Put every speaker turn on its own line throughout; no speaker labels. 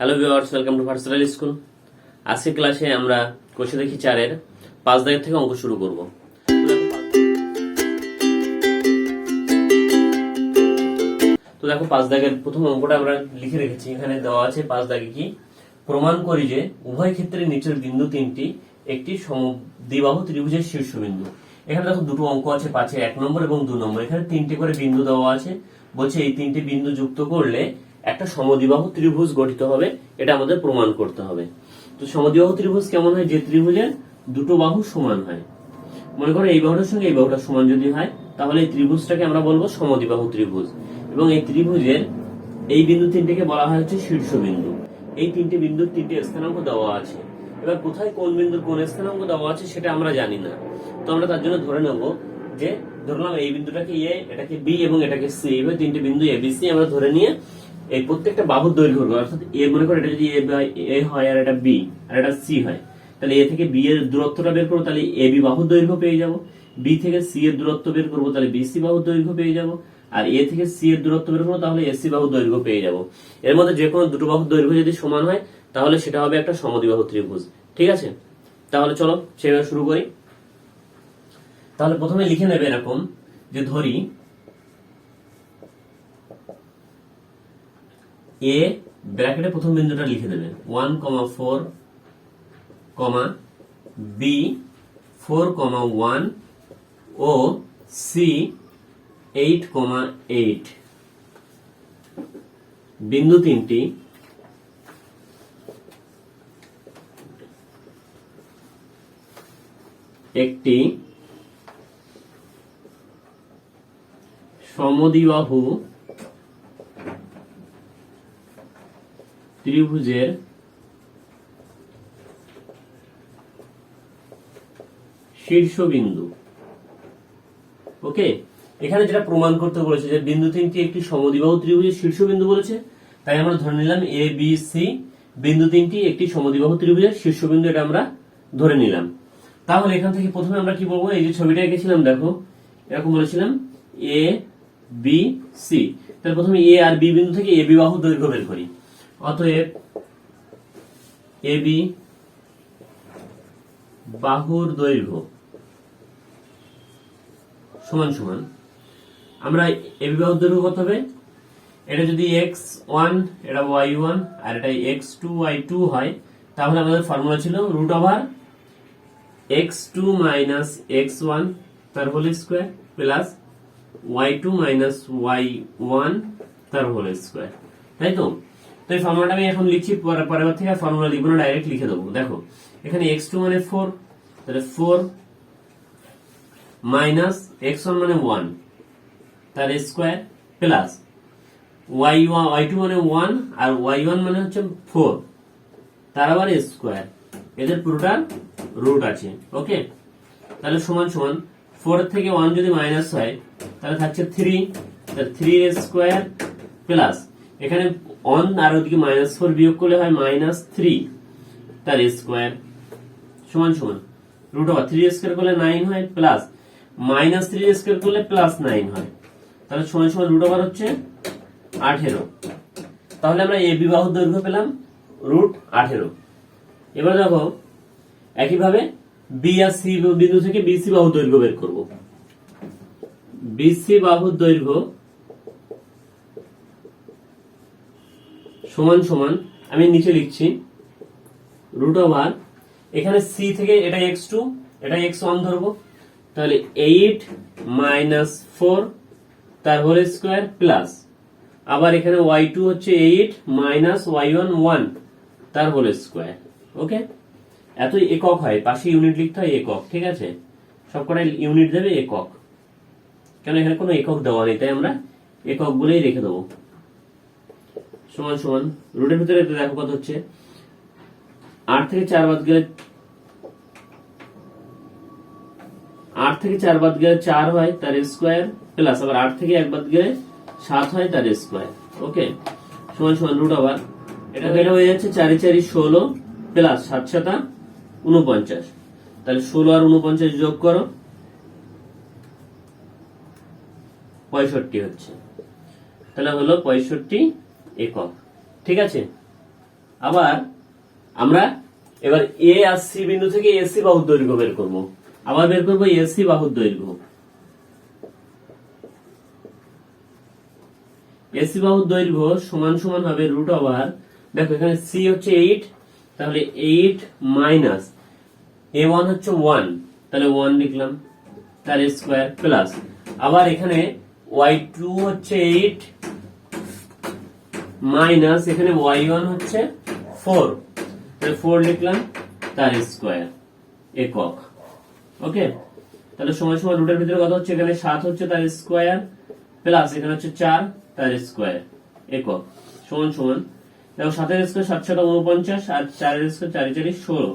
Hello viewers, welcome to versatile school. আজকের ক্লাসে আমরা কোষে দেখি 4-এর 5 দাগের থেকে অঙ্ক শুরু করব। তো দেখো 5 দাগের প্রথম অঙ্কটা আমরা লিখে রেখেছি। এখানে দেওয়া আছে 5 দাগে কি, প্রমাণ করি যে উভয় ক্ষেত্রে নিচের বিন্দু তিনটি একটি সমদ্বিবাহু ত্রিভুজের শীর্ষবিন্দু। এখানে দেখো দুটো অঙ্ক আছে, 5-এ 1 নম্বর এবং 2 নম্বর। এখানে 3টে করে বিন্দু দেওয়া আছে। বলছে এই 3টে বিন্দু যুক্ত করলে একটা সমদ্বিবাহু ত্রিভুজ গঠিত হবে, এটা আমাদের প্রমাণ করতে হবে। তো সমদ্বিবাহু ত্রিভুজ কেমন হয়? যে ত্রিভুজের দুটো বাহু সমান হয়। মনে করো এই বাহুটার সঙ্গে এই বাহুটা সমান যদি হয়, তাহলে এই ত্রিভুজটাকে আমরা বলবো সমদ্বিবাহু ত্রিভুজ। এবং এই ত্রিভুজের এই বিন্দু তিনটেকে বলা হয় হচ্ছে শীর্ষবিন্দু। এই তিনটে বিন্দুর 3টে স্থানাঙ্ক দেওয়া আছে। এবার কোথায় কোন বিন্দুর কোন স্থানাঙ্ক দেওয়া আছে সেটা আমরা জানি না। তো আমরা তার জন্য ধরে নেব যে, ধরলাম এই বিন্দুটাকে এ, এটাকে বি এবং এটাকে সি। এবার 3টে বিন্দু এ বি সি আমরা ধরে নিয়ে এই প্রত্যেকটা বাহুর দৈর্ঘ্য, অর্থাৎ এ মনে করো এটা যদি এ হয় আর এটা বি আর এটা সি হয়, তাহলে এ থেকে বি এর দূরত্বটা বের করবো, তাহলে এ বি বাহুর দৈর্ঘ্য পেয়ে যাব। বি থেকে সি এর দূরত্ব বের করবো, তাহলে বি সি বাহুর দৈর্ঘ্য পেয়ে যাব। আর এ থেকে সি এর দূরত্ব বের করবো, তাহলে এসি বাহুর দৈর্ঘ্য পেয়ে যাব। এর মধ্যে যে কোনো দুটো বাহুর দৈর্ঘ্য যদি সমান হয়, তাহলে সেটা হবে একটা সমদ্বিবাহু ত্রিভুজ। ঠিক আছে, তাহলে চলো সেভাবে শুরু করি। তাহলে প্রথমে লিখে নেবে এরকম যে, ধরি এ ব্র্যাকেটে প্রথম বিন্দুটা লিখে দেবে 1,4, বি 4,1 ও সি 8,8। বিন্দু তিনটি একটি সমদ্বিবাহু ত্রিভুজের শীর্ষবিন্দু। ওকে, এখানে যেটা প্রমাণ করতে বলেছে যে বিন্দু তিনটি একটি সমদ্বিবাহু ত্রিভুজের শীর্ষবিন্দু বলেছে, তাই আমরা ধরে নিলাম এ বি সি বিন্দু তিনটি একটি সমদ্বিবাহু ত্রিভুজের শীর্ষবিন্দু, এটা আমরা ধরে নিলাম। তাহলে এখান থেকে প্রথমে আমরা কি বলবো? এই যে ছবিটা এঁকেছিলাম দেখো, এরকম বলেছিলাম এ বি সি। তাহলে প্রথমে এ আর বি বিন্দু থেকে এ বি বাহু দৈর্ঘ্য বের করি। অতএব এ বি বাহুর দৈর্ঘ্য সমান সমান, আমরা এ বি বাহুর দৈর্ঘ্য কত হবে? এটা যদি x1 এটা y1 আর এটা x2 y2 হয়, তাহলে আমাদের ফর্মুলা ছিল √x2 - x1 তার whole square plus y2 - y1 তার হোল স্কয়ার। তাই তো? তো এই ফর্মুলাটা আমি এখন লিখছি, পরের থেকে ফর্মুলা লিখবো না, ডাইরেক্ট লিখে দেবো। দেখো এখানে x2 মানে 4, তাহলে 4 মাইনাস x1 মানে 1 তার স্কয়ার প্লাস y2 মানে 1 আর y1 মানে হচ্ছে 4 তার আবার স্কয়ার, এদের পুরোটার রুট আছে। ওকে, তাহলে সমান সমান 4 থেকে 1 যদি মাইনাস হয়, তাহলে থাকছে 3, তাহলে 3 এর স্কয়ার প্লাস এখানে 1 আর ওদিকে -4 বিয়োগ করলে হয় -3 তার স্কয়ার সমান সমান √3 স্কয়ার করলে 9 হয় প্লাস -3 স্কয়ার করলে +9 হয়, তাহলে সমান সমান √ হচ্ছে 18। তাহলে আমরা এ বি বাহুর দৈর্ঘ্য পেলাম √18। এবার দেখো একইভাবে বি আর সি বিন্দু থেকে বিসি বাহুর দৈর্ঘ্য বের করব। বিসি বাহুর দৈর্ঘ্য সমান সমান, আমি নিচে লিখছি √ এখানে সি থেকে এটা x2 এটা x1 ধরবো, তাহলে 8 - 4 তার হোল স্কয়ার প্লাস আবার এখানে y2 হচ্ছে 8 - y1 1 তার হোল স্কয়ার। ওকে, এত একক হয়, পাশে ইউনিট লিখতে হয় একক। ঠিক আছে, সবকটাই ইউনিট দেবে একক, কেন এখানে কোনো একক দেওয়া নেই, তাই আমরা একক বলেই রেখে দেবো। সমান সমান রুটের ভিতরে দেখো কত হচ্ছে, 8 থেকে 4 বাদ গেলে 4 হয় তার স্কয়ার প্লাস আবার 8 থেকে 1 বাদ গেলে 7 হয় তার স্কয়ার। ওকে, সমান সমান √ এটা হয়ে যাচ্ছে 4 × 4 = 16 প্লাস 7 × 7 = 49। তাহলে 16 আর 49 যোগ করো, 65 হচ্ছে। তাহলে হলো 65 একক। ঠিক আছে, আবার আমরা এবার এ আর সি বিন্দু থেকে এসি বাহুর দৈর্ঘ্য বের করব। আবার বের করব এসি বাহুর দৈর্ঘ্য। এসি বাহুর দৈর্ঘ্য সমান সমান হবে রুট ওভার, দেখো এখানে সি হচ্ছে 8, তাহলে 8 মাইনাস a1 হচ্ছে 1, তাহলে 1 লিখলাম তার স্কয়ার প্লাস আবার এখানে y2 হচ্ছে 8 মাইনাস এখানে y1 হচ্ছে 4, তাহলে 4 লিখলাম তার স্কয়ার একক। ওকে, তাহলে সমান সমান রুটের ভিতরে কত হচ্ছে, এখানে 7 হচ্ছে তার স্কয়ার প্লাস এখানে হচ্ছে 4 তার স্কয়ার একক সমান সমান, দেখো 7 এর স্কয়ার 7 7 49 আর 4 এর স্কয়ার 4 4 16,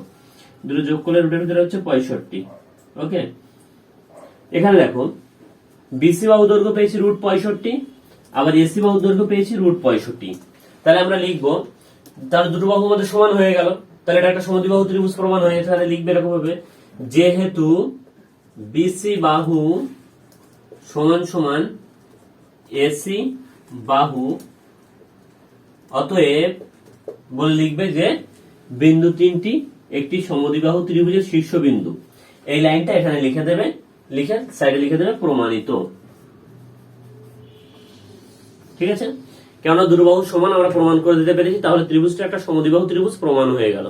দুটো যোগ করলে রুটের ভিতরে হচ্ছে 65। ওকে, এখানে দেখো বিসি বাহু দৈর্ঘ্য পেয়েছি রুট 65, আবার এসি বাহু দৈর্ঘ্য পেয়েছি রুট 65। তাহলে আমরা লিখবো, তাহলে দুটো বাহু মধ্যে সমান হয়ে গেল, তাহলে এটা একটা সমদ্বিবাহু ত্রিভুজ প্রমাণ হয়ে, তাহলে লিখবে এরকম ভাবে, যেহেতু বিসি বাহু সমান সমান এসি বাহু, অতএব বলে লিখবে যে বিন্দু তিনটি একটি সমদ্বিবাহু ত্রিভুজের শীর্ষবিন্দু। এই লাইনটা এখানে লিখে দেবে, লিখে সাইডে লিখে দেবে প্রমাণিত। ঠিক আছে, কেননা দুটো বাহু সমান আমরা প্রমাণ করে দিতে পেরেছি, তাহলে ত্রিভুজটা একটা সমদ্বিবাহু ত্রিভুজ প্রমাণ হয়ে গেল।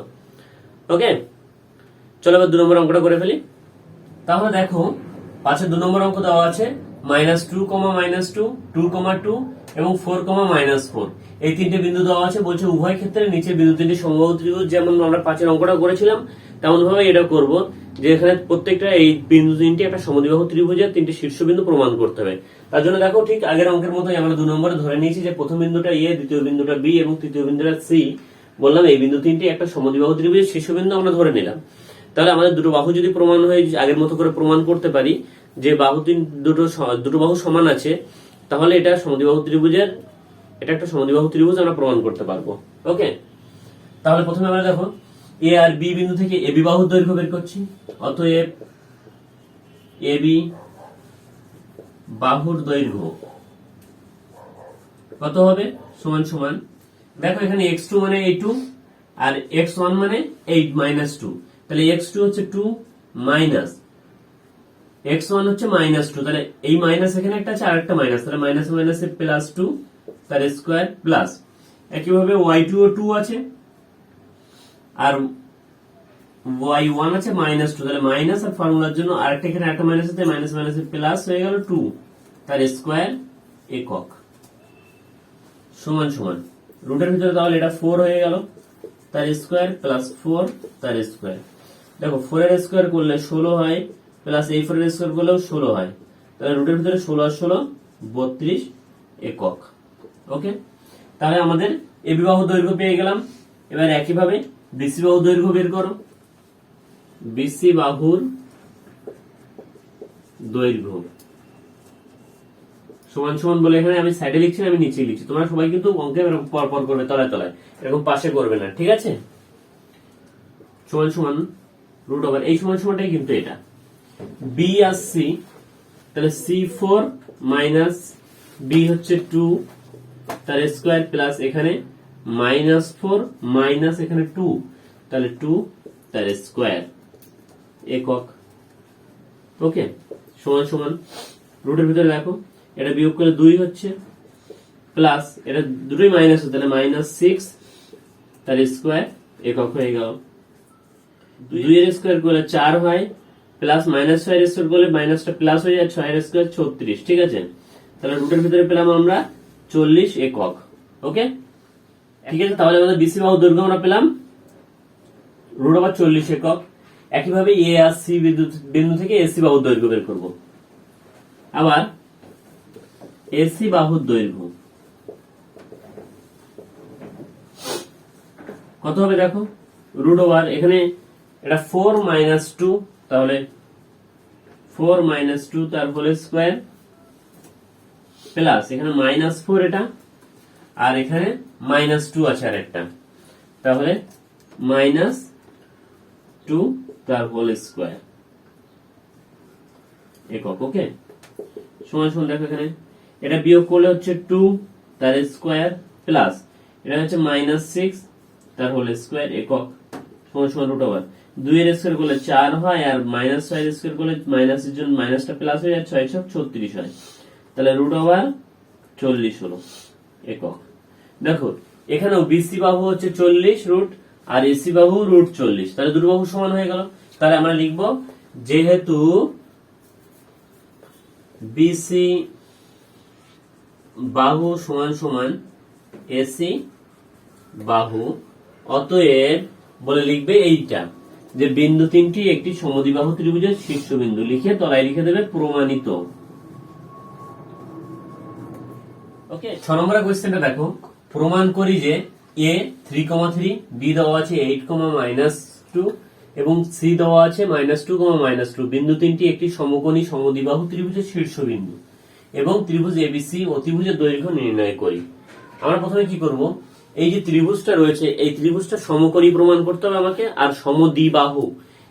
ওকে, চলো এবার 2 নম্বর অঙ্কটা করে ফেলি। তাহলে দেখো পাশে 2 নম্বর অঙ্ক দেওয়া আছে -2, -2, 2, 2 এবং 4, -4, এই তিনটে বিন্দু দেওয়া আছে। বলছে উভয় ক্ষেত্রে নিচে বিন্দু তিনটি সমবাহু ত্রিভুজ, যেমন আমরা পাঁচের অঙ্কটা করেছিলাম তেমন ভাবে এটা করব, যে এখানে প্রত্যেকটা এই বিন্দু তিনটি একটা সমদ্বিবাহু ত্রিভুজের তিনটি শীর্ষবিন্দু প্রমাণ করতে হবে। তার জন্য দেখো ঠিক আগের অঙ্কের মতোই আমরা 2 নম্বরে ধরে নিয়েছি যে প্রথম বিন্দুটা এ, দ্বিতীয় বিন্দুটা বি এবং তৃতীয় বিন্দুটা সি। বললাম এই বিন্দু তিনটি একটা সমদ্বিবাহু ত্রিভুজের শীর্ষবিন্দু আমরা ধরে নিলাম। তাহলে আমাদের দুটো বাহু যদি প্রমাণ হয়ে আগের মতো করে প্রমাণ করতে পারি যে বাহু দুটো বাহু সমান আছে, তাহলে এটা সমদ্বিবাহু ত্রিভুজের, এটা একটা সমদ্বিবাহু ত্রিভুজ আমরা প্রমাণ করতে পারবো। ওকে, তাহলে প্রথমে আমরা দেখো এ আর বি বিন্দু থেকে এবি বাহুর দৈর্ঘ্য বের করছি। অতএব এবি বাহুর দৈর্ঘ্য কত হবে, সমান সমান, দেখো এখানে x2 মানে 2 আর x1 মানে 8 -2, তাহলে x2 হচ্ছে 2 মাইনাস x1 হচ্ছে -2, তাহলে এই মাইনাস এখানে একটা আছে আর একটা মাইনাস, তাহলে মাইনাস মাইনাসে +2 তার স্কয়ার প্লাস একইভাবে y2 ও 2 আছে আর y1 আছে -2, তাহলে মাইনাস আর ফর্মুলার জন্য আরেকটা এখানে একটা মাইনাস আছে, মাইনাস মাইনাসে প্লাস হয়ে গেল 2 তার স্কয়ার একক সমান সমান, রুটের ভিতরে তাহলে এটা 4 হয়ে গেল তার স্কয়ার প্লাস 4 তার স্কয়ার। দেখো 4 এর স্কয়ার করলে 16 হয়, প্লাস এই 4 এর স্কয়ার করলেও 16 হয়, তাহলে রুটের ভিতরে 16 আর 16 32 একক। ওকে, তাহলে আমাদের এবি বাহুর দৈর্ঘ্য পেয়ে গেলাম। এবার একইভাবে বিসি বাহুর দৈর্ঘ্য বের করো। বিসি বাহুর দৈর্ঘ্য সমান সমান বলে এখানে আমি সাইডে লিখছি, আমি নিচে লিখছি, তোমরা সবাই কিন্তু অঙ্কে পর পর করবে, তলায় তলায়, এরকম পাশে করবে না, ঠিক আছে। সমান সমান রুট ওভার, এই সমান সমানটাই কিন্তু এটা বি আর সি, তাহলে C4 মাইনাস বি হচ্ছে 2 তার স্কয়ার প্লাস এখানে -4 মাইনাস এখানে 2, তাহলে 2 তার স্কয়ার একক। ওকে, সমান সমান রুটের ভিতরে দেখো এটা বিয়োগ করলে 2 হচ্ছে প্লাস এটা দুটোই মাইনাস হচ্ছে, তাহলে -6 তার স্কয়ার একক হয়ে গেল। 2 এর স্কয়ার করলে 4 হয়, প্লাস -6 এর স্কয়ার করলে মাইনাসটা প্লাস হয়ে যায়, 6 এর স্কয়ার 36, ঠিক আছে। তাহলে রুটের ভিতরে পেলাম আমরা 40 একক। ওকে, ঠিক আছে, তাহলে আমাদের বিসি বাহুর দৈর্ঘ্য আমরা পেলাম রুট ওভার 40 একক। একইভাবে এ আর সি বিন্দু থেকে এসি বাহুর দৈর্ঘ্য বের করব। আবার এসি বাহুর দৈর্ঘ্য কত হবে দেখো, রুট ওভার এখানে এটা 4 - 2, তাহলে 4 - 2 তার হোল স্কয়ার প্লাস এখানে -4 এটা আর এখানে -2 আছে আর একটা, তাহলে -2 তার হোল স্কয়ার একক। ওকে, সমান সমান দেখো এখানে এটা বিয়োগ করলে হচ্ছে 2 তার স্কয়ার প্লাস এটা হচ্ছে -6 তার হোল স্কোয়ার একক সমান সমান রুট ওভার 2 এর স্কোয়ার করলে 4 হয়, আর মাইনাস 6 এর স্কোয়ার করলে মাইনাসের জন্য মাইনাসটা প্লাস হয়ে যায়, 6 6 36 হয়, তাহলে রুট ওভার 40 হলো একক। দেখো এখানেও বিসি বাহু হচ্ছে 40 রুট, আর এসি বাহু রুট 40, তাহলে দুটো বাহু সমান হয়ে গেল। তাহলে আমরা লিখবো যেহেতু বিসি বাহু সমান সমান এসি বাহু, অতএব বলে লিখবে এইটা যে বিন্দু তিনটি একটি সমদ্বিবাহু ত্রিভুজের শীর্ষবিন্দু, লিখে তলায় লিখে দেবে প্রমাণিত। ওকে, 6 নম্বর কোশ্চেনটা দেখো, প্রমাণ করি যে এ 3,3, বি দেওয়া আছে 8,-2 এবং সি দেওয়া আছে -2,-2 বিন্দু তিনটি একটি সমকোণী সমদ্বিবাহু ত্রিভুজের শীর্ষবিন্দু এবং ত্রিভুজ এবিসি অতিভুজের দৈর্ঘ্য নির্ণয় করি। আমরা প্রথমে কি করব, এই যে ত্রিভুজটা রয়েছে এই ত্রিভুজটা সমকোণী প্রমাণ করতে হবে আমাকে, আর সমদ্বিবাহু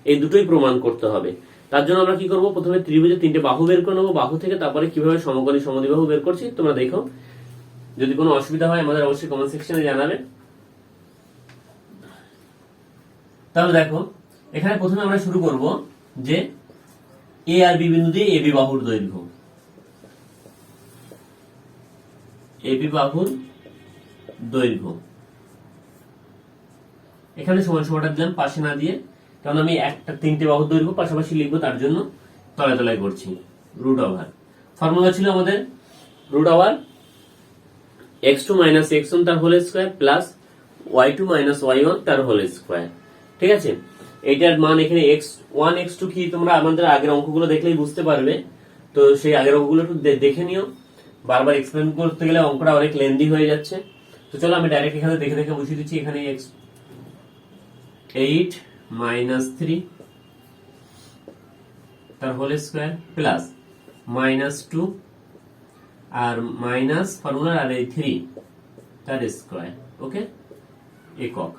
এই দুটোই প্রমাণ করতে হবে। তার জন্য আমরা কি করব, প্রথমে ত্রিভুজের 3টে বাহু বের করে নেবো, বাহু থেকে তারপরে কিভাবে সমকোণী সমদ্বিবাহু বের করছি তোমরা দেখো। যদি কোনো অসুবিধা হয় আমাদের অবশ্যই কমেন্ট সেকশনে জানাবে। তাহলে দেখো এখানে প্রথমে আমরা শুরু করব যে এ আর বি বিন্দু দিয়ে এবি বাহুর দৈর্ঘ্য, এবি বাহুর দৈর্ঘ্য এখানে সমান সমানটা দিলাম পাশে না দিয়ে, কারণ আমি একটা 3টে বাহুর দৈর্ঘ্য পাশাপাশি লিখবো, তার জন্য তলায় তলায় করছি। রুট ওভার ফর্মুলা ছিল আমাদের রুট ওভার x2 - x1 তার whole square plus y2 - y1 তার হোল স্কয়ার। ঠিক আছে, এইটার মান এখানে x1 x2 কি তোমরা আমাদের আগের অঙ্কগুলো দেখলেই বুঝতে পারবে, তো সেই আগের অঙ্কগুলো একটু দেখে নিও, বারবার এক্সপ্লেন করতে গেলে অঙ্কটা অনেক লেন্দি হয়ে যাচ্ছে। তো চলো আমি ডাইরেক্ট এখানে দেখে দেখে বুঝিয়ে দিচ্ছি। এখানে x8 - 3 তার হোল স্কয়ার প্লাস -2 আর মাইনাস ফর্মুলা আর এই 3 তার স্কয়ার, ওকে একক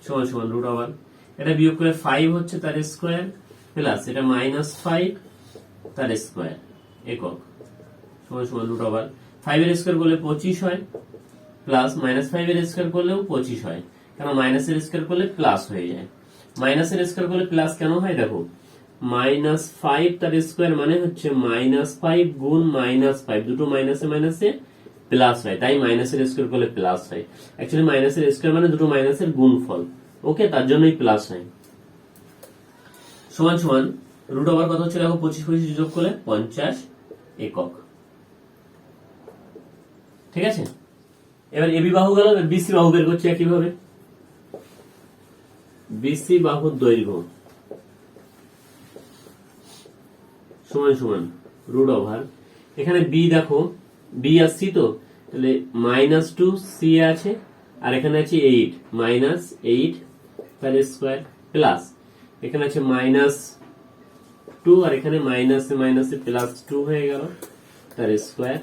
সমান সমান রুট ওভার, এটা বিয়োগ করে 5 হচ্ছে তার স্কয়ার প্লাস এটা -5 তার স্কয়ার একক সমান সমান রুট ওভার 5 এর স্কয়ার করলে 25 হয় প্লাস -5 এর স্কয়ার করলেও 25 হয়, কারণ মাইনাস এর স্কয়ার করলে প্লাস হয়ে যায়। মাইনাস এর স্কয়ার করলে প্লাস কেন হয় দেখো, -5 তার স্কয়ার মানে হচ্ছে -5 গুণ -5, দুটো মাইনাসে মাইনাসে প্লাস হয়, তাই মাইনাসের স্কয়ার করলে প্লাস হয়। অ্যাকচুয়ালি মাইনাসের স্কয়ার মানে দুটো মাইনাসের গুণফল, ওকে তার জন্যই প্লাস হয়। সমান সমান রুট ওভার কত হচ্ছে দেখো, 25 যোগ করলে 50 একক। ঠিক আছে, এবার এবি বাহু গেল, বিসি বাহু বের করছি একইভাবে। বিসি বাহুর দৈর্ঘ্য সমান সমান রুট ওভার, এখানে বি দেখো বি আর সি, তো তাহলে -2 সি আছে আর এখানে আছে 8 -8 তার স্কয়ার প্লাস এখানে আছে -2 আর এখানে মাইনাসে মাইনাসে +2 হয়ে গেল তার স্কয়ার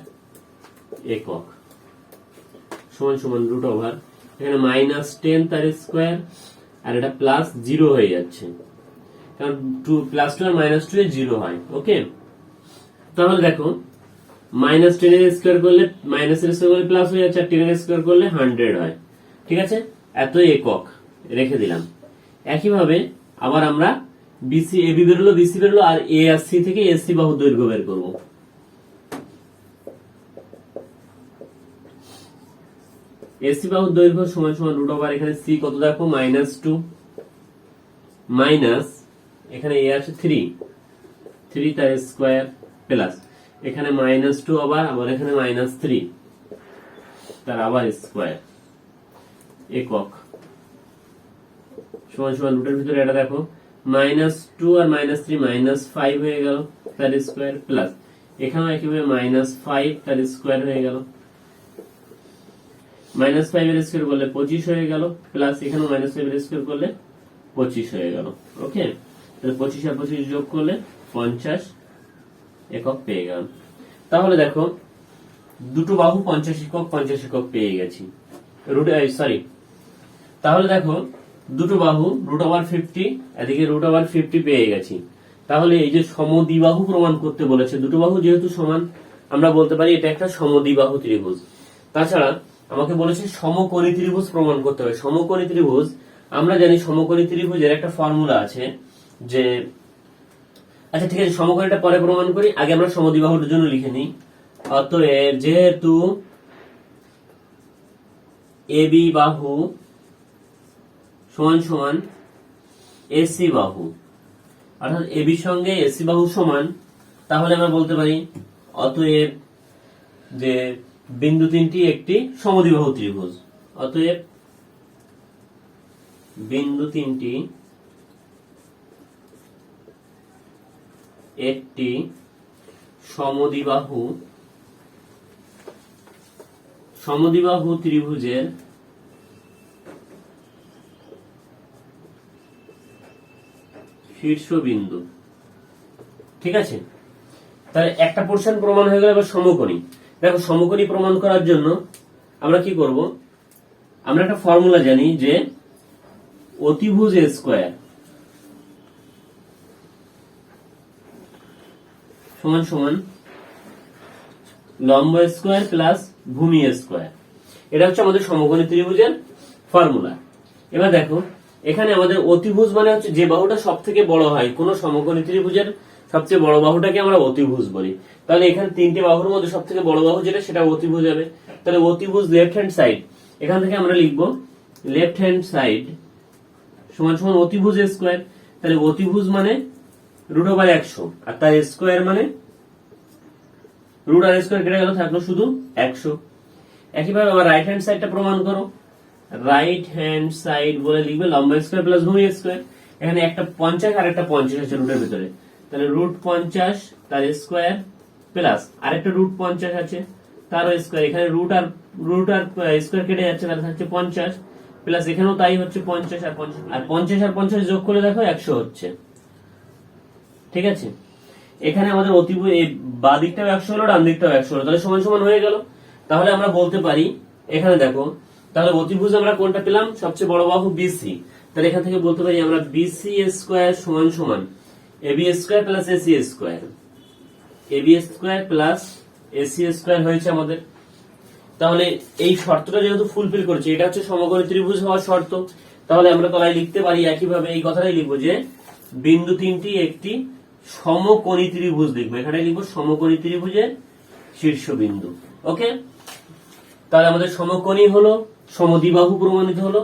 একক সমান সমান রুট ওভার, এখানে -10 তার স্কয়ার আর এটা +0 হয়ে যাচ্ছে, কারণ +2 আর -2 এ 0 হয়, ওকে। তাহলে দেখো -10 এর স্কয়ার করলে মাইনাস এর স্কয়ার করলে প্লাস হয়ে যাচ্ছে, আর 10 এর স্কয়ার করলে 100 হয়। ঠিক আছে, এত একক রেখে দিলাম। একইভাবে আবার আমরা বিসি এবি বেরোলো, বিসি বেরোলো, আর এ আর সি থেকে এসি বাহু দৈর্ঘ্য বের করব। এসি বাহুর দৈর্ঘ্য সমান সমান রুট ওভার, এখানে সি কত দেখো -2 মাইনাস এখানে এ আছে 3 তার স্কয়ার প্লাস এখানে -2 আবার এখানে -3 তার আবার স্কয়ার একক সমান সমান রুটের ভিতরে এটা দেখো -2 আর -3 -5 হয়ে গেল তার স্কয়ার প্লাস এখানেও একইভাবে -5 তার স্কয়ার হয়ে গেল, -5 এর স্কয়ার করলে 25 হয়ে গেল প্লাস এখানেও -5 এর স্কয়ার করলে 25 হয়ে গেল, ওকে। তাহলে 25 আর 25 যোগ করলে 50 একক পেয়ে গেলাম। তাহলে দেখো দুটো বাহু 50 একক পেয়ে গেছি, তাহলে দেখো দুটো বাহু √50 এদিকে √50 পেয়ে গেছি। তাহলে এই যে সমদ্বিবাহু প্রমাণ করতে বলেছে, দুটো বাহু যেহেতু সমান আমরা বলতে পারি এটা একটা সমদ্বিবাহু ত্রিভুজ। তাছাড়া আমাকে বলেছে সমকোণী ত্রিভুজ প্রমাণ করতে হবে। সমকোণী ত্রিভুজ আমরা জানি সমকোণী ত্রিভুজের একটা ফর্মুলা আছে যে, আচ্ছা ঠিক আছে সমকোণীটা পরে প্রমাণ করি, আগে আমরা সমদ্বিবাহুর জন্য লিখে নিই। অতএব যেহেতু এবি বাহু সমান সমান এসি বাহু, অর্থাৎ এবি সঙ্গে এসি বাহু সমান, তাহলে আমরা বলতে পারি অতএব যে বিন্দু তিনটি একটি সমদ্বিবাহু ত্রিভুজ। অতএব বিন্দু তিনটি একটি সমদ্বিবাহু ত্রিভুজের শীর্ষবিন্দু। ঠিক আছে, তাহলে একটা পোর্শন প্রমাণ হয়ে গেল। এবার সমকোণী, দেখো সমকোণী প্রমাণ করার জন্য আমরা কি করব, আমরা একটা ফর্মুলা জানি যে অতিভুজ এ স্কয়ার সমান সমান লম্ব স্কয়ার প্লাস ভূমি স্কয়ার। এটা হচ্ছে আমাদের সমকোণী ত্রিভুজের ফর্মুলা। এবার দেখো এখানে আমাদের অতিভুজ মানে হচ্ছে যে বাহুটা সব থেকে বড় হয়, কোন সমকোণী ত্রিভুজের সবচেয়ে বড় বাহুটাকে আমরা অতিভুজ বলি। তাহলে এখানে তিনটে বাহুর মধ্যে সব থেকে বড় বাহু যেটা সেটা অতিভুজ হবে। তাহলে অতিভুজ লেফট হ্যান্ড সাইড, এখান থেকে আমরা লিখবো লেফট হ্যান্ড সাইড সমান সমান অতিভুজ স্কয়ার। তাহলে অতিভুজ মানে √100 আর তার স্কয়ার মানে রুট আর স্কয়ার কেটে গেল, থাকলো শুধু 100। একইভাবে আবার রাইট হ্যান্ড সাইডটা প্রমাণ করো। রাইট হ্যান্ড সাইড বলে লিখবে লম্ব স্কয়ার প্লাস ভূমি স্কয়ার। এখানে একটা 50 আর একটা 50 আছে রুটের ভিতরে, তাহলে √50 তার স্কয়ার প্লাস আরেকটা √50 আছে তারও স্কয়ার। এখানে রুট আর স্কয়ার কেটে যাচ্ছে, তাহলে থাকছে 50 প্লাস এখানেও তাই হচ্ছে 50 আর 50 আর 50 যোগ করে দেখো 100 হচ্ছে। ঠিক আছে, এখানে আমাদের অতিভুজ বাঁ দিকটাও 100 হলো, ডান দিকটাও 100 হলো, তাহলে সমান সমান হয়ে গেল। তাহলে আমরা বলতে পারি এখানে দেখো, তাহলে অতিভুজ আমরা কোনটা পেলাম, সবচেয়ে বড় বাহু বিসি। তাহলে এখান থেকে বলতে পারি আমরা বিসি স্কয়ার সমান সমান AB square plus AC square. AB square plus AC square হয়েছে আমাদের। তাহলে এই শর্তটা যেহেতু ফুলফিল করেছে, এটা হচ্ছে সমকোণী ত্রিভুজ হওয়ার শর্ত, তাহলে আমরা তলায় লিখতে পারি একইভাবে এই কথাটাই লিখবো যে বিন্দু তিনটি একটি সমকোণী ত্রিভুজ লিখবো। এখানে লিখবো সমকোণী ত্রিভুজের শীর্ষবিন্দু। ওকে, তাহলে আমাদের সমকোণী হলো, সমদ্বিবাহু প্রমাণিত হলো।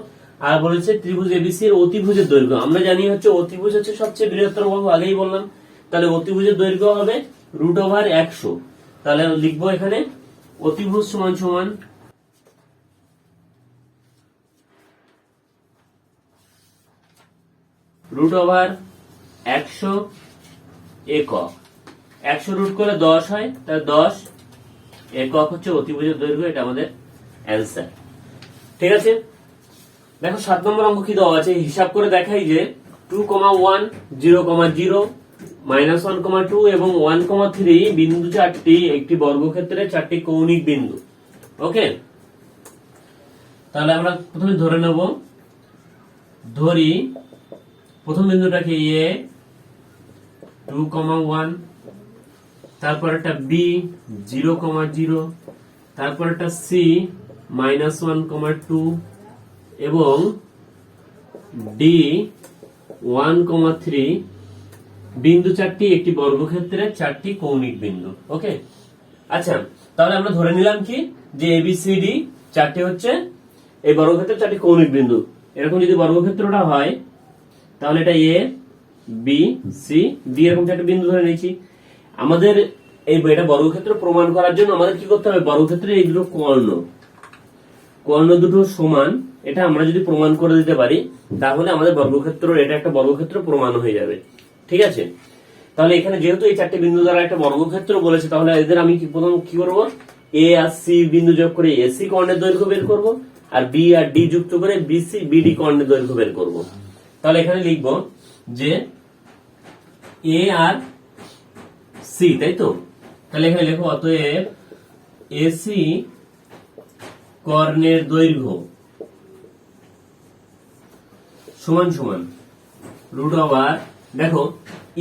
আর বলেছে ত্রিভুজ এবিসি এর অতিভুজের দৈর্ঘ্য, আমরা জানি হচ্ছে অতিভুজ হচ্ছে সবচেয়ে বৃহত্তর বাহু, আগেই বললাম। তাহলে অতিভুজের দৈর্ঘ্য হবে √100। তাহলে লিখবো এখানে অতিভুজ সমান সমান √100 একক। 100 রুট করে 10 হয়, তাহলে 10 একক হচ্ছে অতিভুজের দৈর্ঘ্য। এটা আমাদের অ্যান্সার। ঠিক আছে, দেখো 7 নম্বর অঙ্ক কি দেওয়া আছে, হিসাব করে দেখাই যে 2,1 0,0 -1,2 এবং 1,3 বিন্দু চারটি একটি বর্গক্ষেত্রের চারটি কৌণিক বিন্দু। ওকে, তাহলে আমরা প্রথমে ধরে নেব, ধরি প্রথম বিন্দুটাকে এ 2,1, তারপর একটা বি 0,0, তারপর একটা সি -1,2 এবং ডি 1,3 বিন্দু চারটি একটি বর্গক্ষেত্রের চারটি কৌণিক বিন্দু। ওকে, আচ্ছা তাহলে আমরা ধরে নিলাম কি যে এবিসিডি চারটি হচ্ছে এই বর্গক্ষেত্রের চারটি কৌণিক বিন্দু। এরকম যদি বর্গক্ষেত্রটা হয় তাহলে এটা এ বি সি ডি এরকম চারটি বিন্দু ধরে নিয়েছি। আমাদের এটা বর্গক্ষেত্র প্রমাণ করার জন্য আমাদের কি করতে হবে, বর্গক্ষেত্রের এই দুটো কর্ণ দুটো সমান, এটা আমরা যদি প্রমাণ করে দিতে পারি তাহলে আমাদের বর্গক্ষেত্র, এটা একটা বর্গক্ষেত্র প্রমাণ হয়ে যাবে। ঠিক আছে, তাহলে এখানে যেহেতু এই চারটি বিন্দু দ্বারা একটা বর্গক্ষেত্র বলেছে, তাহলে এদের আমি প্রথম কি করব, এ আর সি বিন্দু যোগ করে এসি কর্ণের দৈর্ঘ্য বের করব, আর বি আর ডি যুক্ত করে বিসি বিডি কর্ণের দৈর্ঘ্য বের করব। তাহলে এখানে লিখব যে এ আর সি, তাই তো। তাহলে এখানে লেখো অতএব এসি কর্ণের দৈর্ঘ্য সমান সমান √, দেখো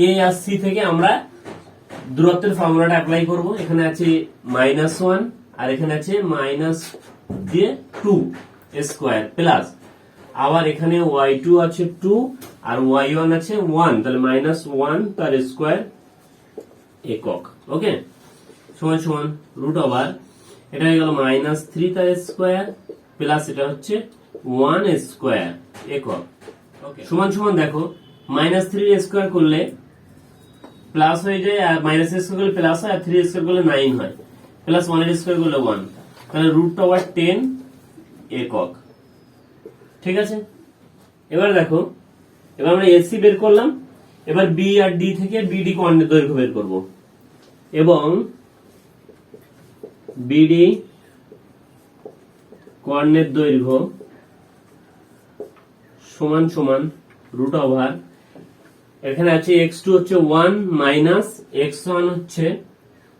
এ আর সি থেকে আমরা দূরত্বের ফর্মুলাটা অ্যাপ্লাই করব। এখানে আছে -1 আর এখানে আছে দিয়ে 2 স্কয়ার প্লাস আবার এখানে y2 আছে 2 আর y1 আছে 1, তাহলে -1 তার স্কয়ার একক। ওকে, সমান সমান রুট ওভার এটা হয়ে গেল -3 তার স্কয়ার প্লাস এটা হচ্ছে 1 স্কয়ার একক। ওকে, সমান সমান দেখো -3 স্কয়ার করলে প্লাস হয়ে যায়, আর মাইনাস স্কয়ার করলে প্লাস হয়, আর 3 স্কয়ার করলে 9 হয়, প্লাস 1 এর স্কয়ার করলে 1, তাহলে রুট ওভার 10 একক। ঠিক আছে, এবার দেখো, এবার আমরা এসি বের করলাম, এবার বি আর ডি থেকে বিডি কোণের দৈর্ঘ্য বের করব, এবং বিডি কোণের দৈর্ঘ্য সমান সমান রুট ওভার এখানে আছে x2 হচ্ছে 1 মাইনাস x1 হচ্ছে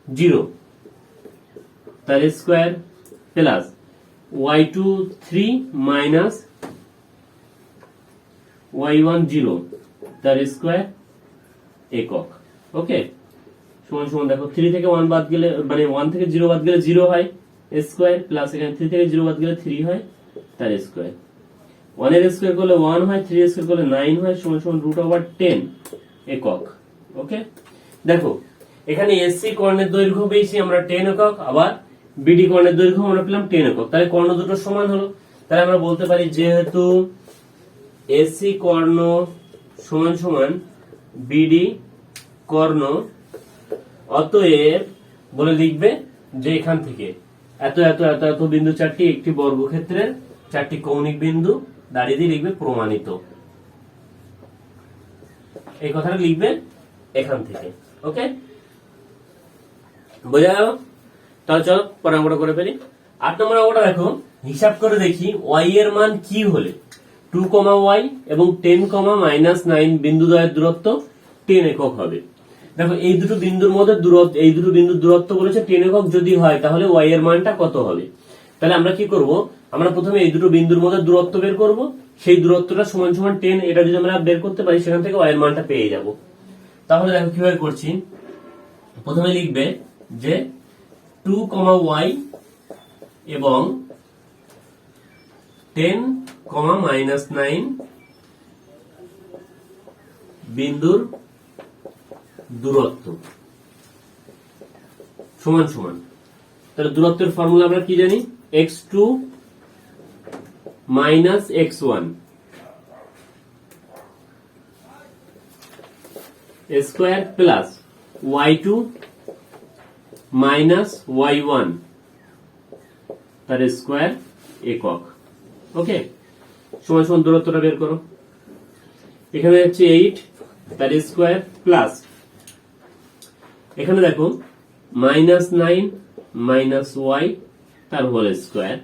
0 তার square plus y2 3 minus y1 0 তার স্কয়ার একক। ওকে, সমান সমান দেখো 3 থেকে 1 বাদ গেলে, মানে 1 থেকে 0 বাদ গেলে 0 হয় স্কয়ার, প্লাস এখানে 3 থেকে 0 বাদ গেলে 3 হয় তার স্কয়ার, 1 এর স্কয়ার করলে 1 হয়, 3 এর স্কয়ার করলে 9 হয়, সমান সমান রুট ওভার 10 একক। ওকে, দেখো এখানে এসসি কর্ণের দৈর্ঘ্য পেয়েছি আমরা 10 একক, আবার বিডি কর্ণের দৈর্ঘ্য আমরা পেলাম 10 একক, তাহলে কর্ণ দুটো সমান হলো। তাহলে আমরা বলতে পারি যেহেতু এসসি কর্ণ সমান সমান বিডি কর্ণ, অতএব বলে লিখবে যে এখান থেকে এত এত এত এত বিন্দু চারটি একটি বর্গক্ষেত্রের চারটি কৌণিক বিন্দু দাঁড়িয়ে দিয়ে লিখবে প্রমাণিত, এই কথাটা লিখবে এখান থেকে। ওকে, বোঝা গেল? তাহলে চলো পরের অঙ্কটা করে ফেলি। 8 নম্বর অঙ্কটা দেখো, হিসাব করে দেখি y এর মান কি হলে 2, y এবং 10, -9 বিন্দু দ্বয়ের দূরত্ব 10 একক হবে। দেখো এই দুটো বিন্দুর মধ্যে দূরত্ব, এই দুটো বিন্দুর দূরত্ব বলেছে 10 একক যদি হয়, তাহলে y এর মানটা কত হবে? তাহলে আমরা কি করব, আমরা প্রথমে এই দুটো বিন্দুর মধ্যে দূরত্ব বের করব, সেই দূরত্বটা সমান সমান 10, এটা যদি আমরা বের করতে পারি সেখান থেকে y এর মানটা পেয়ে যাব। তাহলে দেখো কিভাবে করছি, প্রথমে লিখবে যে 2, y এবং 10, -9 বিন্দুর দূরত্ব সমান সমান, তাহলে দূরত্বের ফর্মুলা আমরা কি জানি, x2 minus x1 square plus y2 minus y1 তার স্কয়ার একক। ওকে, সমান সমান দূরত্বটা বের করো, এখানে হচ্ছে 8 তার স্কয়ার প্লাস এখানে দেখো -9 মাইনাস y তার হোল স্কয়ার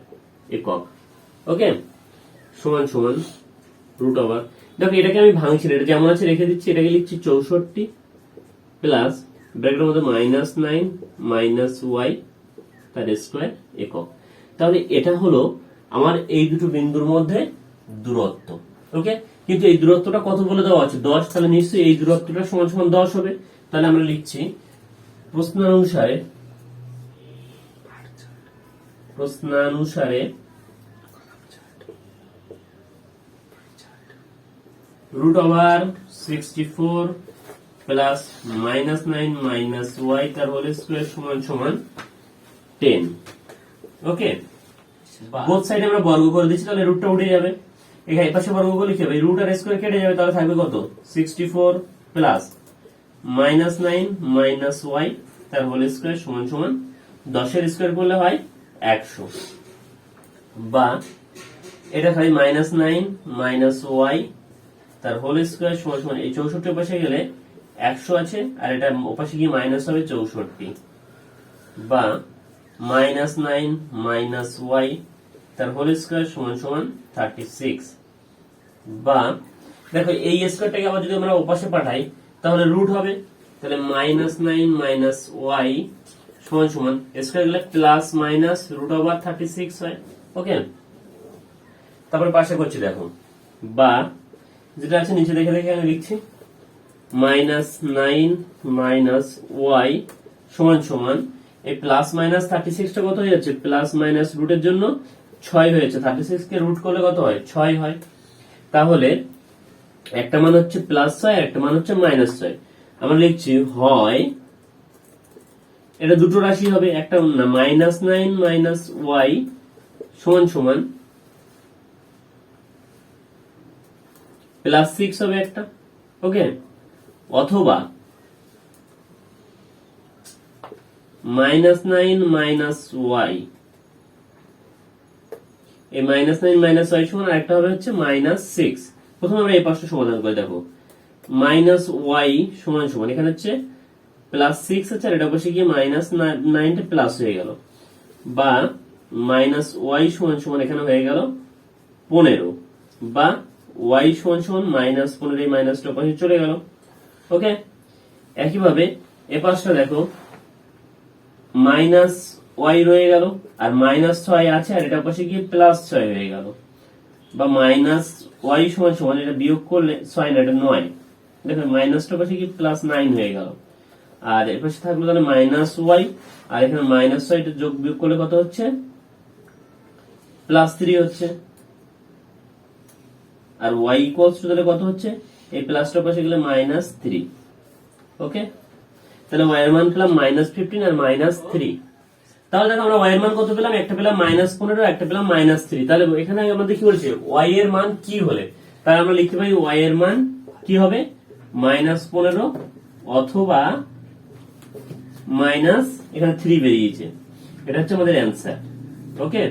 একক। ওকে, সমান সমান রুট ওভার, দেখো এটাকে আমি ভাঙছি না, এটা যেমন আছে রেখে দিচ্ছি, এটাকে লিখছি 64 প্লাস ব্র্যাকেটের মধ্যে -9 মাইনাস y তার স্কয়ার একক। তাহলে এটা হলো আমার এই দুটো বিন্দুর মধ্যে দূরত্ব। ওকে, কিন্তু এই দূরত্বটা কত বলে দেওয়া আছে, 10, তাহলে নিশ্চয়ই এই দূরত্বটা সমান সমান 10 হবে। তাহলে আমরা লিখছি প্রশ্নানুসারে root over 64 plus -9 minus y তার হোল স্কয়ার সমান সমান 10। ওকে, বোথ সাইডে আমরা বর্গ করে দিচ্ছি, তাহলে রুটটা উঠে যাবে, এখানে এই পাশে বর্গ করলে কি হবে, রুট আর স্কয়ার কেটে যাবে, তাহলে থাকবে কত, 64 প্লাস -9 মাইনাস y তার হোল স্কয়ার সমান সমান 10 এর স্কয়ার করলে হয় 100, বা এটা খালি -9 মাইনাস y তার হোল স্কয়ার সমান সমান, এই 64 পাশে গেলে 100 আছে, আর এটা ওপাশে গিয়ে মাইনাস হবে 64, বা -9 মাইনাস y তার হোল স্কয়ার সমান সমান 36, বা দেখো এই স্কয়ারটাকে আবার যদি আমরা ওপাশে পাঠাই তাহলে রুট হবে, তাহলে -9 মাইনাস y সমান সমান স্কয়ার গেলে প্লাস মাইনাস রুট ওভার 36 হয়। ওকে, তারপরে পাশে করছি দেখো, বা যেটা আছে নিচে দেখে দেখে আমি লিখছি -9 মাইনাস y সমান সমান এই প্লাস মাইনাস 36টা কত হয়ে যাচ্ছে, প্লাস মাইনাস রুটের জন্য 6 হয়েছে, 36 কে রুট করলে কত হয়, 6 হয়। তাহলে একটা মান হচ্ছে +6, একটা মান হচ্ছে -6। আমরা লিখছি হয় এটা দুটো রাশি হবে, একটা না -9 y সমান সমান +6 হবে একটা, ওকে, অথবা -9 y, এই -9 y সমান আরেকটা হবে হচ্ছে -6। প্রথমে আমরা এই পাশটা সমাধান করে দেখো, -y সমান সমান এখানে হচ্ছে +6 আছে, আর এটা বসে গিয়ে -9টা প্লাস হয়ে গেল, বা -y সমান সমান এখানে হয়ে গেল 15, বা y সমান সমান -15, এই মাইনাসটা পাশে চলে গেল, ওকে। একইভাবে এ পাশটা দেখো, -y রয়ে গেল, আর -6 আছে, আর এটা পাশে গিয়ে +6 হয়ে গেল, বা -y সমান সমান এটা বিয়োগ করলে 6 না, এটা 9, দেখো মাইনাসটা পাশে গিয়ে +9 হয়ে গেল, আর এর পাশে থাকলো তাহলে -y, আর এখানে -6 এটা যোগ বিয়োগ করলে কত হচ্ছে, +3 হচ্ছে, আর y ইকুয়ালস টু তাহলে কত হচ্ছে, এই প্লাসটা পাশে গেলে -3, ওকে। তাহলে y এর মান পেলাম -15 আর -3। তাহলে দেখো আমরা y এর মান কত পেলাম, একটা পেলাম -15, একটা পেলাম -3। তাহলে এখানে আমাদের কি বলছে, y এর মান কি হলে, তাহলে আমরা লিখতে পারি y এর মান কি হবে, -15 অথবা এখানে 3 বেরিয়েছে, এটা হচ্ছে আমাদের অ্যান্সার, ওকে।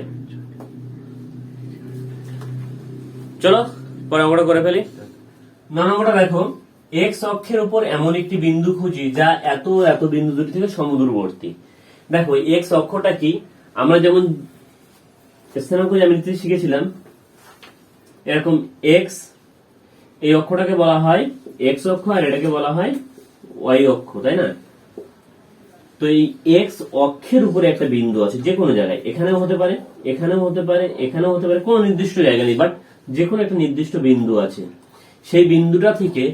চলো পরে অঙ্কটা করে ফেলি। 9 নম্বরটা দেখো, x অক্ষের উপর এমন একটি বিন্দু খুঁজি যা এত এত বিন্দু দুটি থেকে সমদূরবর্তী। দেখো x অক্ষটা কি, আমরা যেমন স্থানাঙ্ক জ্যামিতিতে শিখেছিলাম, এরকম x, এই অক্ষটাকে বলা হয় x অক্ষ, আর এটাকে বলা হয় y অক্ষ, তাই না? তো এই x অক্ষের উপরে একটা বিন্দু আছে যে কোনো জায়গায়, এখানেও হতে পারে, এখানেও হতে পারে, এখানেও হতে পারে, কোনো নির্দিষ্ট জায়গা নেই, বাট যে কোনো একটা নির্দিষ্ট বিন্দু আছে। সেই বিন্দুটা থেকে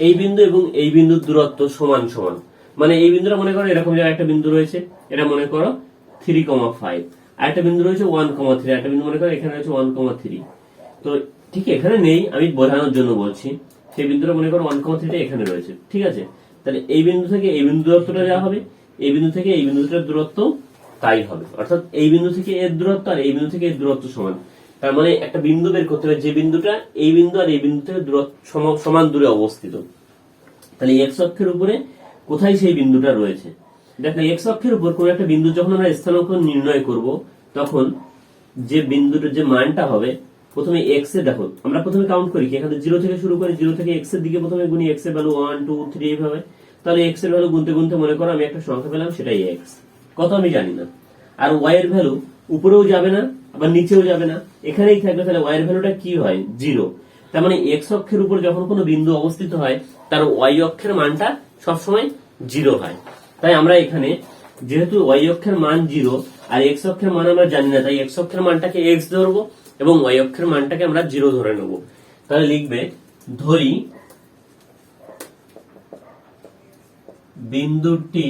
এই বিন্দু এবং এই বিন্দুর দূরত্ব সমান সমান, মানে এই বিন্দুটা মনে করো এরকম জায়গায় একটা বিন্দু রয়েছে, এটা মনে করো 3,5, আর একটা বিন্দু রয়েছে 1,3, একটা বিন্দু মনে করো এখানে রয়েছে 1,3। তো ঠিক এখানে নেই, আমি বোঝানোর জন্য বলছি, সেই বিন্দুটা মনে করো 1,3টা এখানে রয়েছে, ঠিক আছে? তাহলে এই বিন্দু থেকে এই বিন্দু দূরত্বটা যা হবে, এই বিন্দু থেকে এই বিন্দুটার দূরত্ব তাই হবে, অর্থাৎ এই বিন্দু থেকে এর দূরত্ব আর এই বিন্দু থেকে এর দূরত্ব সমান। তার মানে একটা বিন্দু বের করতে হবে যে বিন্দুটা এই বিন্দু আর এই বিন্দু থেকে সমান দূরে অবস্থিত। তাহলে এক্স অক্ষের উপরে কোথায় সেই বিন্দুটা রয়েছে, দেখো এক্স অক্ষের উপর কোন একটা বিন্দু যখন আমরা স্থানাঙ্ক নির্ণয় করব, তখন যে বিন্দুটার যে মানটা হবে, প্রথমে এক্স এর, দেখো আমরা প্রথমে কাউন্ট করি কি, এখানে 0 থেকে শুরু করি, 0 থেকে এক্স এর দিকে প্রথমে গুনি, এক্স এর ভ্যালু 1 2 3 এইভাবে। তাহলে এক্স এর ভ্যালু গুনতে গুনতে মনে করো আমি একটা সংখ্যা পেলাম, সেটাই এক্স, কত আমি জানি না। আর ওয়াই এর ভ্যালু উপরেও যাবে না আবার নিচেও যাবে না, এখানেই থাকবে, তাহলে ওয়াই এর ভ্যালুটা কি হয়, 0। তার মানে এক্স অক্ষের উপর যখন কোনো বিন্দু অবস্থিত হয়, তার ওয়াই অক্ষের মানটা সবসময় 0 হয়। তাই আমরা এখানে যেহেতু ওয়াই অক্ষের মান 0 আর এক্স অক্ষের মান আমরা জানি না, তাই এক্স অক্ষের মানটাকে এক্স ধরবো এবং ওয়াই অক্ষের মানটাকে আমরা 0 ধরে নেব। তাহলে লিখবে, ধরি বিন্দুটি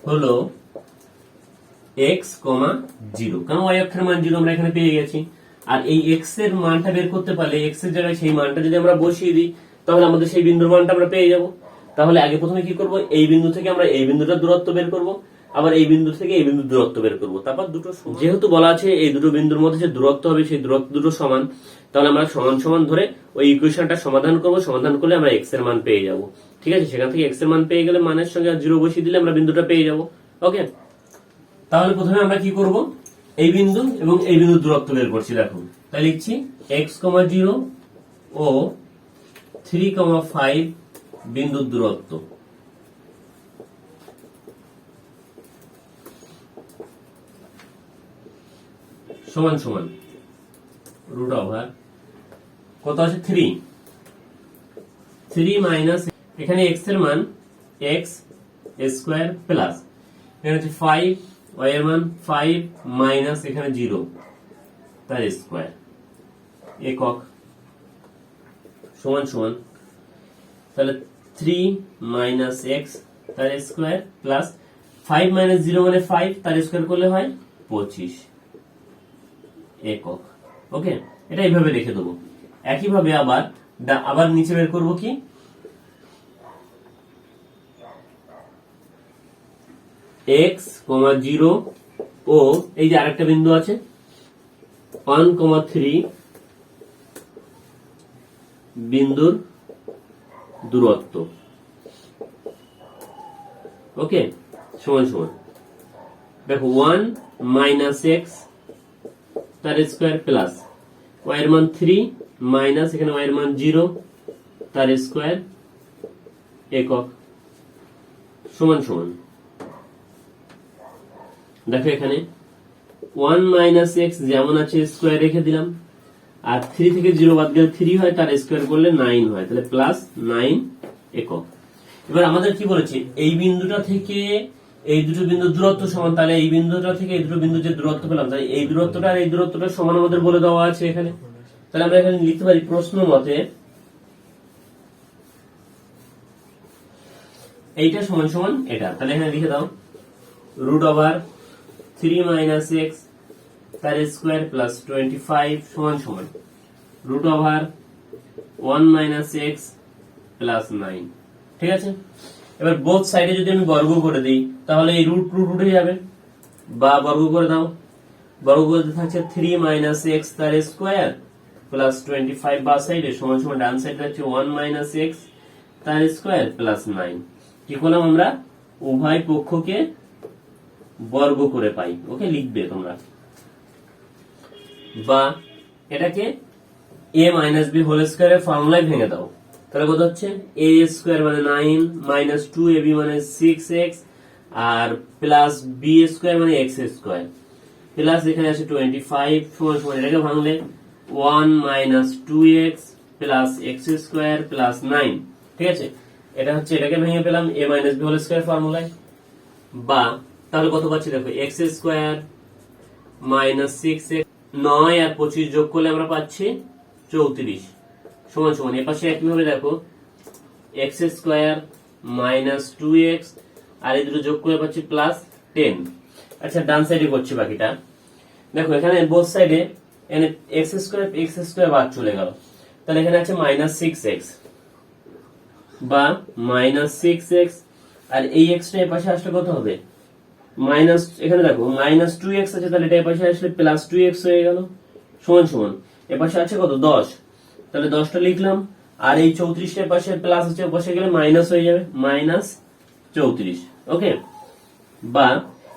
হলো x, 0, কারণ y অক্ষের মান 0 আমরা এখানে পেয়ে গেছি। আর এই x এর মানটা বের করতে পারলে x এর জায়গায় সেই মানটা যদি আমরা বসিয়ে দিই, তাহলে আমাদের সেই বিন্দুর মানটা আমরা পেয়ে যাব। তাহলে আগে প্রথমে কি করব, এই বিন্দু থেকে আমরা এই বিন্দুটার দূরত্ব বের করব, আবার এই বিন্দু থেকে এই বিন্দুর দূরত্ব বের করব, তারপর দুটো যেহেতু বলা আছে এই দুটো বিন্দুর মধ্যে যে দূরত্ব হবে সেই দূরত্ব দুটো সমান, তাহলে আমরা সমান সমান ধরে ওই ইকুয়েশনটা সমাধান করব, সমাধান করলে আমরা x এর মান পেয়ে যাব, ঠিক আছে? সেখান থেকে x এর মান পেয়ে গেলে মানের সঙ্গে 0 বসিয়ে দিলে আমরা বিন্দুটা পেয়ে যাব, ওকে। তাহলে প্রথমে আমরা কি করব, এই বিন্দু এবং এই বিন্দুর দূরত্ব বের করছি, দেখো তাই লিখছি x, 0 ও 3,5 বিন্দুর দূরত্ব সমান সমান রুট ওভার কত আছে, 3 মাইনাস, এখানে x এর মান x স্কয়ার প্লাস এখানে হচ্ছে 5, y এর মান 5 মাইনাস এখানে 0 তার স্কয়ার একক সমান সমান, তাহলে 3 মাইনাস x তার স্কোয়ার প্লাস 5 মাইনাস 0 মানে 5, তার স্কোয়ার করলে হয় 25 একক। ওকে, এটা এইভাবে রেখে দেবো। একইভাবে আবার নিচে বের করবো কি, x, 0 ও এই যে আরেকটা বিন্দু আছে 1,3 বিন্দুর দূরত্ব। ওকে, সমান সমান দেখো 1 মাইনাস এক্স তার স্কোয়ার প্লাস y এর মান 3 মাইনাস এখানে y এর মান 0 তার স্কোয়ার একক সমান সমান। দেখো এখানে 1 মাইনাস এক্স যেমন আছে স্কোয়ার রেখে দিলাম, আর 3 থেকে 0 বাদ গেলে 3 হয়, তার স্কোয়ার করলে 9 হয়, তাহলে প্লাস 9 একক। এবার আমাদের কি বলেছে, এই বিন্দুটা থেকে এই দুটো বিন্দুর দূরত্ব সমান, তাহলে এই বিন্দুটা থেকে এই দুটো বিন্দু যে দূরত্ব পেলাম, তাহলে এই দূরত্বটা আর এই দূরত্বটা সমান আমাদের বলে দেওয়া আছে এখানে। তাহলে আমরা এখানে লিখতে পারি প্রশ্ন মতে এইটা সমান সমান এটা। তাহলে এখানে লিখে দাও √3 মাইনাস এক্স তার স্কোয়ার প্লাস 25 সমান সমান √1 মাইনাস এক্স প্লাস 9। ঠিক আছে, এবার বোথ সাইডে যদি আমি বর্গ করে দিই তাহলে এই রুট উঠে যাবে, বা বর্গ করে দাও, বর্গ করতে থাকছে 3 মাইনাস এক্স তার স্কোয়ার প্লাস 25 বা সাইডে সমান সমান ডান সাইডে হচ্ছে 1 মাইনাস এক্স তার স্কোয়ার প্লাস 9। কি করলাম আমরা, উভয় পক্ষকে বর্গ করে পাই। ওকে, লিখবে তোমরা, বা এটাকে a মাইনাস বি হোল স্কোয়ারের ফর্মুলায় ভেঙে দাও। তাহলে কত হচ্ছে, a স্কোয়ার মানে 9 মাইনাস 2ab মানে 6x আর প্লাস b স্কোয়ার মানে x স্কোয়ার প্লাস এখানে আছে 25 সমান সমান এটাকে ভাঙলে 1 minus 2x plus x square plus 9। ঠিক আছে, এটা হচ্ছে এটাকে ভেঙে পেলাম a minus b whole square ফর্মুলায়। বা তাহলে কত পাচ্ছি দেখো, x স্কোয়ার মাইনাস 6x 9 আর 25 যোগ করলে আমরা পাচ্ছি 34 সমান সমান এপাশে একইভাবে দেখো x স্কোয়ার মাইনাস 2x আর এই দুটো যোগ করে পাচ্ছি প্লাস 10। আচ্ছা, ডান সাইডে করছি বাকিটা। দেখো এখানে বোথ সাইডে এখানে x স্কোয়ার বাদ চলে গেল, তাহলে এখানে আছে মাইনাস 6x বা মাইনাস 6x, আর এই x টা এপাশে আসলে কত হবে, মাইনাস, এখানে দেখো মাইনাস 2x আছে, তাহলে এটা এপাশে আসলে প্লাস 2x হয়ে গেল সমান সমান এপাশে আছে কত 10, তাহলে 10টা লিখলাম, আর এই 34 এর পাশে প্লাস আছে, পাশে গেলে মাইনাস হয়ে যাবে মাইনাস 34। ওকে, বা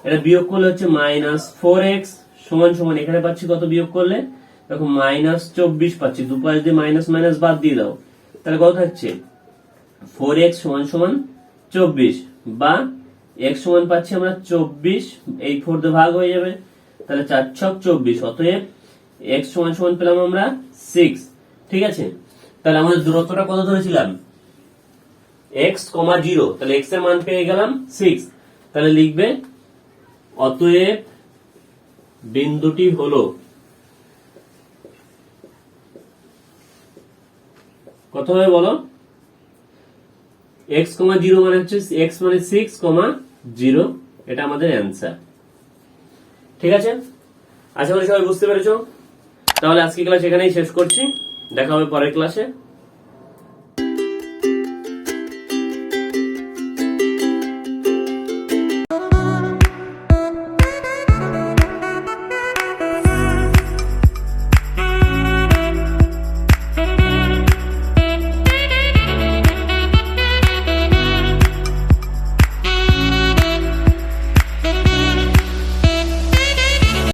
এটা বিয়োগ করলে হচ্ছে মাইনাস 4x সমান সমান এখানে পাচ্ছি কত বিয়োগ করলে, দেখো মাইনাস 24 পাচ্ছি, দুপাশ দিয়ে মাইনাস মাইনাস বাদ দিয়ে দাও, তাহলে কত থাকছে 4x সমান সমান 24, বা x সমান পাচ্ছি আমরা 24, এই 4 দিয়ে ভাগ হয়ে যাবে, তাহলে 4 ছক 24, অতএব x সমান সমান পেলাম আমরা 6। ঠিক আছে, তাহলে আমাদের দূরত্বটা কত ধরেছিলাম, x, 0, তাহলে x এর মান পেয়ে গেলাম 6। তাহলে লিখবে অতএব বিন্দুটি হলো কত হবে বলো, x, 0 মানে হচ্ছে x মানে 6, 0, এটা আমাদের অ্যান্সার। ঠিক আছে, আশা করি সবাই বুঝতে পেরেছো। তাহলে আজকে ক্লাস এখানেই শেষ করছি, দেখা হবে পরের ক্লাসে।